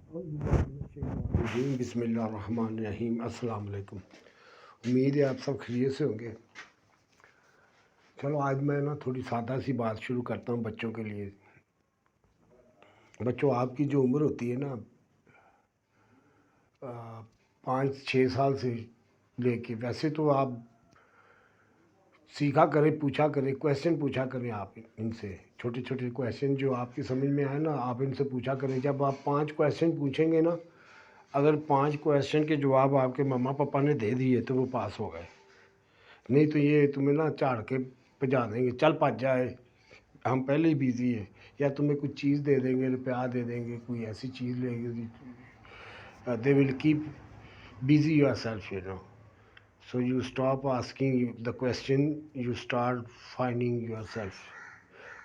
بسم اللہ الرحمن الرحیم۔ السلام علیکم، امید ہے آپ سب خیریت سے ہوں گے۔ چلو آج میں تھوڑی سادہ سی بات شروع کرتا ہوں بچوں کے لیے۔ بچوں، آپ کی جو عمر ہوتی ہے 5-6 سال سے لے کے، ویسے تو آپ سیکھا کریں، پوچھا کریں، کویسچن پوچھا کریں آپ ان سے، چھوٹے چھوٹے کویسچن جو آپ کی سمجھ میں آئے آپ ان سے پوچھا کریں۔ جب آپ 5 کویسچن پوچھیں گے اگر 5 کویسچن کے جواب آپ کے ماما پاپا نے دے دیے تو وہ پاس ہو گئے، نہیں تو یہ تمہیں جھاڑ کے بھجا دیں گے، چل پاس جائے، ہم پہلے ہی بیزی ہیں، یا تمہیں کچھ چیز دے دیں گے، روپیہ دے دیں گے، کوئی ایسی چیز لے گی، they will keep busy yourself. So you stop asking the question, you start finding yourself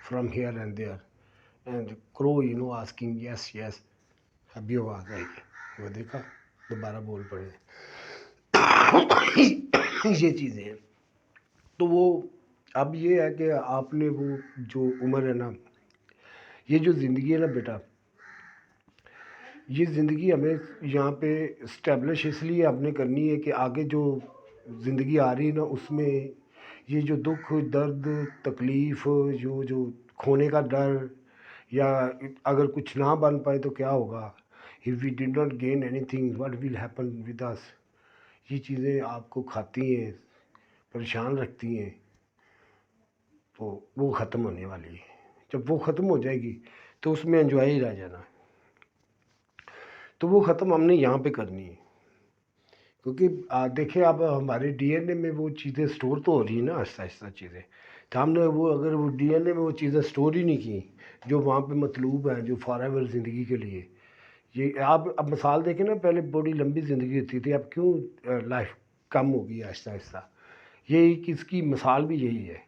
from here and there and grow, asking yes yes. ابھی آواز آئی ہے، وہ دیکھا، دوبارہ بول پڑے۔ یہ چیزیں ہیں تو وہ اب یہ ہے کہ آپ نے وہ جو عمر ہے یہ جو زندگی ہے بیٹا، یہ زندگی ہمیں یہاں پہ اسٹیبلش اس لیے آپ نے کرنی ہے کہ آگے جو زندگی آ رہی ہے اس میں یہ جو دکھ درد تکلیف، جو کھونے کا ڈر، یا اگر کچھ نہ بن پائے تو کیا ہوگا، if we did not gain anything what will happen with us، یہ چیزیں آپ کو کھاتی ہیں، پریشان رکھتی ہیں، تو وہ ختم ہونے والی ہے۔ جب وہ ختم ہو جائے گی تو اس میں انجوائے ہی رہ جانا، تو وہ ختم ہم نے یہاں پہ کرنی ہے۔ کیونکہ دیکھیں اب ہمارے ڈی این اے میں وہ چیزیں سٹور تو ہو رہی ہیں آہستہ آہستہ چیزیں، تو ہم نے اگر وہ ڈی این اے میں وہ چیزیں سٹور ہی نہیں کی جو وہاں پہ مطلوب ہیں، جو فار ایور زندگی کے لیے، یہ آپ اب مثال دیکھیں پہلے بڑی لمبی زندگی ہوتی تھی، اب کیوں لائف کم ہوگی آہستہ آہستہ، یہی اس کی مثال بھی یہی ہے،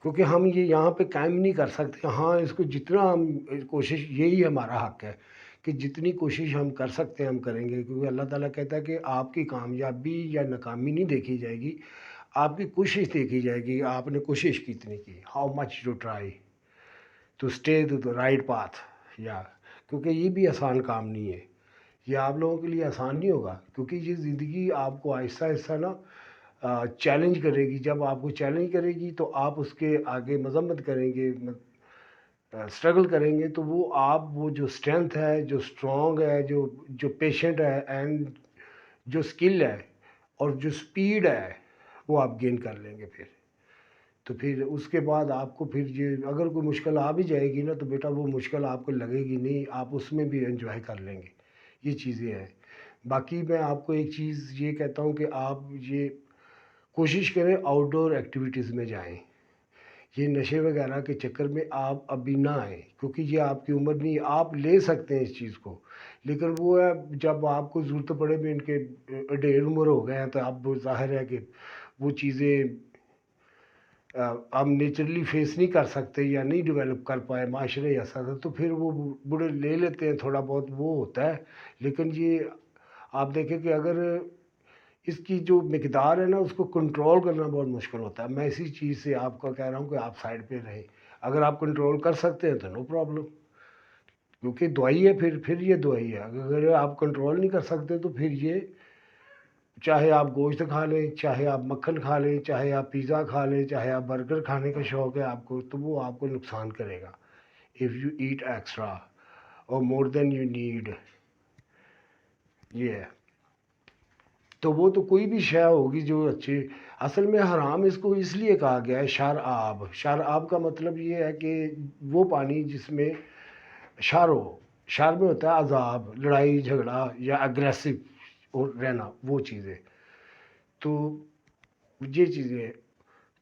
کیونکہ ہم یہ یہاں پہ قائم نہیں کر سکتے۔ ہاں، اس کو جتنا ہم کوشش، یہی ہمارا حق ہے کہ جتنی کوشش ہم کر سکتے ہیں ہم کریں گے، کیونکہ اللہ تعالیٰ کہتا ہے کہ آپ کی کامیابی یا ناکامی نہیں دیکھی جائے گی، آپ کی کوشش دیکھی جائے گی، آپ نے کوشش کتنی کی، how much you try to stay to the right path, یا کیونکہ یہ بھی آسان کام نہیں ہے، یہ آپ لوگوں کے لیے آسان نہیں ہوگا، کیونکہ یہ زندگی آپ کو آہستہ آہستہ چیلنج کرے گی۔ جب آپ کو چیلنج کرے گی تو آپ اس کے آگے مذمت کریں گے، اسٹرگل کریں گے، تو وہ جو اسٹرینتھ ہے، جو اسٹرانگ ہے، جو پیشنٹ ہے، اینڈ جو اسکل ہے اور جو اسپیڈ ہے، وہ آپ گین کر لیں گے تو پھر اس کے بعد آپ کو پھر یہ اگر کوئی مشکل آ بھی جائے گی تو بیٹا وہ مشکل آپ کو لگے گی نہیں، آپ اس میں بھی انجوائے کر لیں گے، یہ چیزیں ہیں۔ باقی میں آپ کو ایک چیز یہ کہتا ہوں کہ آپ یہ کوشش کریں آؤٹ ڈور ایکٹیویٹیز میں جائیں، یہ نشے وغیرہ کے چکر میں آپ ابھی نہ آئیں، کیونکہ یہ آپ کی عمر نہیں ہے، آپ لے سکتے ہیں اس چیز کو، لیکن وہ ہے جب آپ کو ضرورت پڑے بھی، ان کے ڈھیر عمر ہو گئے ہیں تو اب ظاہر ہے کہ وہ چیزیں آپ نیچرلی فیس نہیں کر سکتے یا نہیں ڈیولپ کر پائے، معاشرے ایسا تھا تو پھر وہ بڑے لے لیتے ہیں، تھوڑا بہت وہ ہوتا ہے، لیکن یہ آپ دیکھیں کہ اگر اس کی جو مقدار ہے اس کو کنٹرول کرنا بہت مشکل ہوتا ہے۔ میں اسی چیز سے آپ کو کہہ رہا ہوں کہ آپ سائڈ پہ رہیں، اگر آپ کنٹرول کر سکتے ہیں تو نو پرابلم، کیونکہ دوائی ہے، پھر یہ دوائی ہے، اگر آپ کنٹرول نہیں کر سکتے تو پھر یہ چاہے آپ گوشت کھا لیں، چاہے آپ مکھن کھا لیں، چاہے آپ پیزا کھا لیں، چاہے آپ برگر کھانے کا شوق ہے آپ کو، تو وہ آپ کو نقصان کرے گا if you eat extra or more than you need، یہ ہے۔ تو وہ تو کوئی بھی شے ہوگی جو اچھی، اصل میں حرام اس کو اس لیے کہا گیا ہے شرآب۔ شرآب کا مطلب یہ ہے کہ وہ پانی جس میں شر ہو، شر میں ہوتا ہے عذاب، لڑائی جھگڑا یا اگریسو رہنا، وہ چیزیں، تو یہ چیزیں،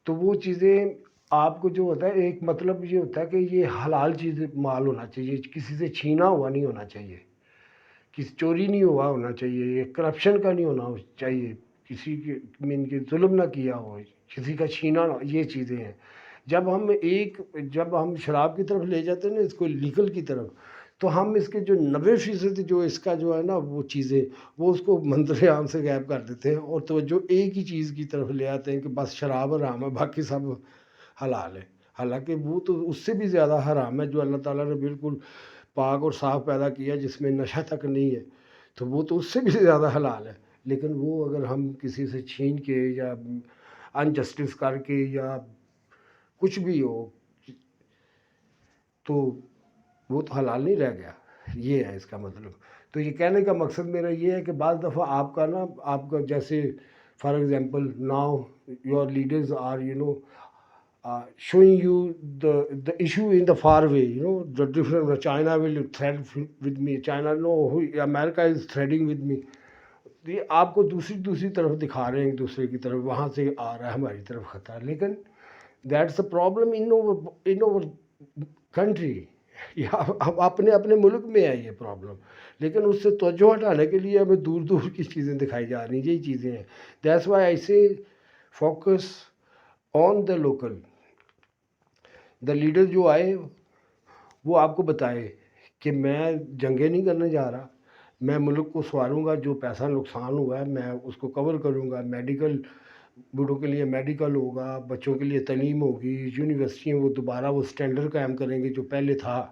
تو وہ چیزیں آپ کو جو ہوتا ہے ایک مطلب یہ ہوتا ہے کہ یہ حلال چیز مال ہونا چاہیے، کسی سے چھینا ہوا نہیں ہونا چاہیے، کسی چوری نہیں ہوا ہونا چاہیے، یہ کرپشن کا نہیں ہونا چاہیے، کسی کے من کے ظلم نہ کیا ہو، کسی کا چھینا نہ، یہ چیزیں ہیں۔ جب ہم شراب کی طرف لے جاتے ہیں اس کو لیگل کی طرف، تو ہم اس کے جو 90% جو اس کا جو ہے وہ چیزیں، وہ اس کو منظر عام سے غائب کر دیتے ہیں، اور توجہ ایک ہی چیز کی طرف لے آتے ہیں کہ بس شراب حرام ہے، باقی سب حلال ہے، حالانکہ وہ تو اس سے بھی زیادہ حرام ہے، جو اللہ تعالیٰ نے بالکل پاک اور صاف پیدا کیا جس میں نشہ تک نہیں ہے، تو وہ تو اس سے بھی زیادہ حلال ہے. لیکن وہ اگر ہم کسی سے چھین کے یا انجسٹس کر کے یا کچھ بھی ہو تو وہ تو حلال نہیں رہ گیا. یہ ہے اس کا مطلب. تو یہ کہنے کا مقصد میرا یہ ہے کہ بعض دفعہ آپ کا جیسے for example now your leaders are showing you the issue in the far way, the different. China will threat with me, China, no, America is threatening with me. یہ آپ کو دوسری طرف دکھا رہے ہیں ایک دوسرے کی طرف، وہاں سے آ رہا ہے ہماری طرف خطرہ. لیکن that's a problem in our country. اب اپنے ملک میں ہے یہ پرابلم، لیکن اس سے توجہ ہٹانے کے لیے ہمیں دور کی چیزیں دکھائی جا رہی ہیں. یہی چیزیں ہیں. دیٹس وائی آئی سے focus on the local. The leader جو آئے وہ آپ کو بتائے کہ میں جنگیں نہیں کرنے جا رہا، میں ملک کو سنواروں گا. جو پیسہ نقصان ہوا ہے میں اس کو کور کروں گا. میڈیکل، بوڑھوں کے لیے میڈیکل ہوگا، بچوں کے لیے تعلیم ہوگی، یونیورسٹیاں وہ دوبارہ وہ اسٹینڈرڈ قائم کریں گے جو پہلے تھا.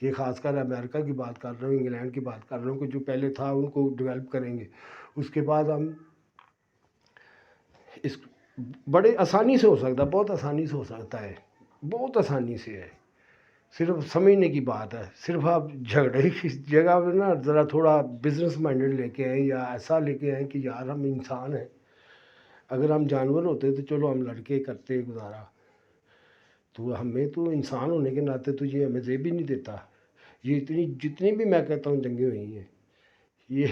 یہ خاص کر امریکہ کی بات کر رہا ہوں، انگلینڈ کی بات کر رہا ہوں کہ جو پہلے تھا ان کو ڈیولپ کریں گے. اس کے بعد ہم اس بڑے آسانی سے ہو سکتا ہے، بہت آسانی سے ہو سکتا ہے، بہت آسانی سے ہے. صرف سمجھنے کی بات ہے. صرف آپ جھگڑے کی جگہ پہ نا ذرا تھوڑا بزنس مائنڈڈ لے کے آئیں یا ایسا لے کے آئیں کہ یار ہم انسان ہیں. اگر ہم جانور ہوتے تو چلو ہم لڑکے کرتے گزارا، تو ہمیں تو انسان ہونے کے ناطے تو یہ ہمیں زیب بھی نہیں دیتا. یہ جتنی بھی میں کہتا ہوں جنگیں ہوئی ہیں، یہ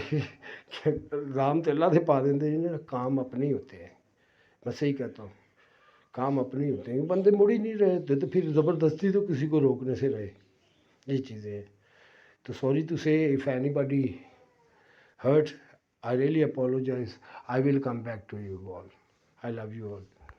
رام تے اللہ دے پا دیندے کام اپنے ہی ہوتے ہیں. میں صحیح کہتا ہوں، کام اپنے ہی ہوتے ہیں. بندے مڑ ہی نہیں رہے تھے تو پھر زبردستی تو کسی کو روکنے سے رہے. یہ چیزیں ہیں. تو سوری ٹو سے if any body hurt, I really apologize. I will come back to you all. I love you all.